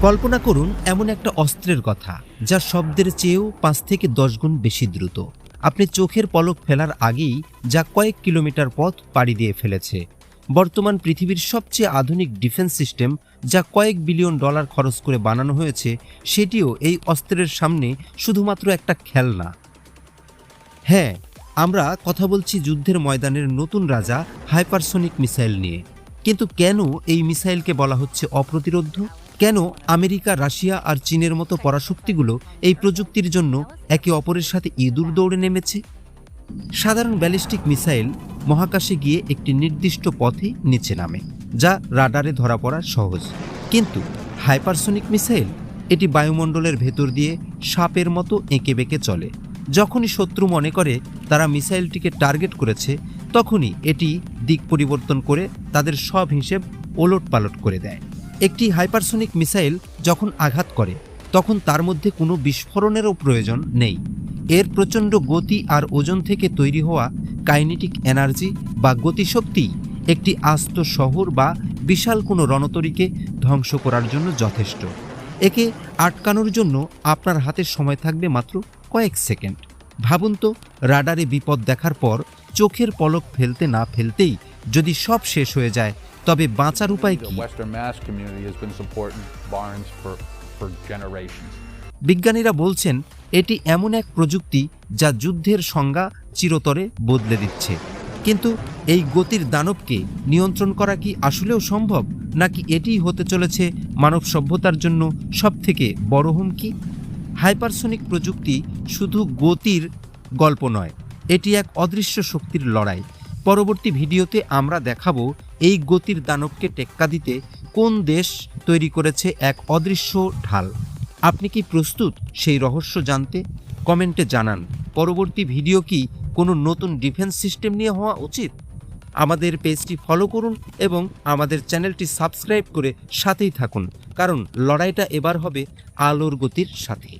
কল্পনা করুন এমন একটা অস্ত্রের কথা যা শব্দের চেয়েও 5 থেকে 10 গুণ বেশি দ্রুত। আপনি চোখের পলক ফেলার আগেই যা কয়েক কিলোমিটার পথ পাড়ি দিয়ে ফেলেছে। বর্তমান পৃথিবীর সবচেয়ে আধুনিক ডিফেন্স সিস্টেম যা কয়েক বিলিয়ন ডলার খরচ করে বানানো হয়েছে, সেটিও এই অস্ত্রের সামনে শুধুমাত্র একটা খেলনা। হ্যাঁ, আমরা কথা বলছি যুদ্ধের ময়দানের নতুন রাজা হাইপারসনিক মিসাইল নিয়ে। কিন্তু কেন এই মিসাইলকে বলা হচ্ছে অপ্রতিরোধ্য? কেন আমেরিকা, রাশিয়া আর চীনের মতো পরাশক্তিগুলো এই প্রযুক্তির জন্য একে অপরের সাথে ইঁদুর দৌড়ে নেমেছে? সাধারণ ব্যালিস্টিক মিসাইল মহাকাশে গিয়ে একটি নির্দিষ্ট পথে নিচে নামে, যা রাডারে ধরা পড়া সহজ। কিন্তু হাইপারসনিক মিসাইল, এটি বায়ুমণ্ডলের ভেতর দিয়ে সাপের মতো এঁকে বেঁকে চলে। যখনই শত্রু মনে করে তারা মিসাইলটিকে টার্গেট করেছে, তখনই এটি দিক পরিবর্তন করে তাদের সব হিসেব ওলটপালট করে দেয়। একটি হাইপারসনিক মিসাইল যখন আঘাত করে, তখন তার মধ্যে কোনো বিস্ফোরণেরও প্রয়োজন নেই। এর প্রচণ্ড গতি আর ওজন থেকে তৈরি হওয়া কাইনেটিক এনার্জি বা গতিশক্তি একটি আস্ত শহর বা বিশাল কোনো রণতরীকে ধ্বংস করার জন্য যথেষ্ট। একে আটকানোর জন্য আপনার হাতে সময় থাকবে মাত্র কয়েক সেকেন্ড। ভাবুন তো, রাডারে বিপদ দেখার পর চোখের পলক ফেলতে না ফেলতেই যদি সব শেষ হয়ে যায়, তবে বাঁচার উপায় কি? বিজ্ঞানীরা বলছেন এটি এমন এক প্রযুক্তি যা যুদ্ধের সংজ্ঞা চিরতরে বদলে দিচ্ছে। কিন্তু এই গতির দানবকে নিয়ন্ত্রণ করা কি আসলেও সম্ভব, নাকি এটিই হতে চলেছে মানব সভ্যতার জন্য সবথেকে বড় হুমকি? হাইপারসনিক প্রযুক্তি শুধু গতির গল্প নয়, এটি এক অদৃশ্য শক্তির লড়াই। পরবর্তী ভিডিওতে আমরা দেখাবো এই গতির দানবকে টেক্কা দিতে কোন দেশ তৈরি করেছে এক অদৃশ্য ঢাল। আপনি কি প্রস্তুত সেই রহস্য জানতে? কমেন্টে জানান। পরবর্তী ভিডিও কি কোনো নতুন ডিফেন্স সিস্টেম নিয়ে হওয়া উচিত? আমাদের পেজটি ফলো করুন এবং আমাদের চ্যানেলটি সাবস্ক্রাইব করে সাথেই থাকুন, কারণ লড়াইটা এবার হবে আলোর গতির সাথে।